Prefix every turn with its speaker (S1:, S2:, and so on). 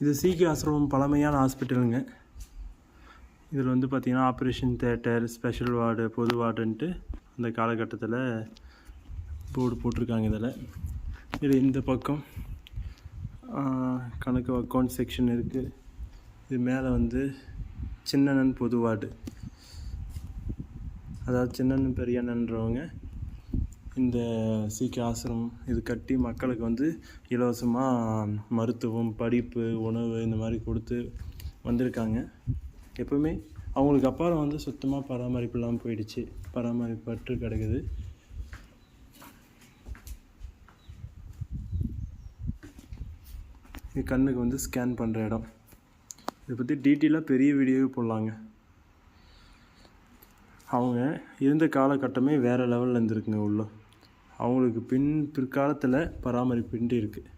S1: இது சீக்கிய ஆசிரமம் பழமையான ஹாஸ்பிட்டலுங்க. இதில் வந்து பார்த்திங்கன்னா ஆப்ரேஷன் தியேட்டர், ஸ்பெஷல் வார்டு, பொது வார்டுன்ட்டு அந்த காலகட்டத்தில் போர்டு போட்டிருக்காங்க. இதில் இந்த பக்கம் கணக்கு அக்கௌண்ட் செக்ஷன் இருக்குது. இது மேலே வந்து சின்னண்ணன் பொது வார்டு, அதாவது சின்னண்ணன் பெரியண்ணன்றவங்க இந்த சீக்கிய ஆசிரமம் இது கட்டி மக்களுக்கு வந்து இலவசமாக மருத்துவம், படிப்பு, உணவு இந்த மாதிரி கொடுத்து வந்திருக்காங்க. எப்போவுமே அவங்களுக்கு அப்புறம் வந்து சுத்தமாக பராமரிப்பு இல்லாமல் போயிடுச்சு, பராமரிப்பற்று கிடக்குது. இது கண்ணுக்கு வந்து ஸ்கேன் பண்ணுற இடம். இதை பற்றி டீட்டெயிலாக பெரிய வீடியோவே போடலாங்க. அவங்க இருந்த காலகட்டமே வேறு லெவலில் இருந்திருக்குங்க. அவங்களுக்கு பிற்காலத்தில் பராமரிப்புன்ட்டு இருக்குது.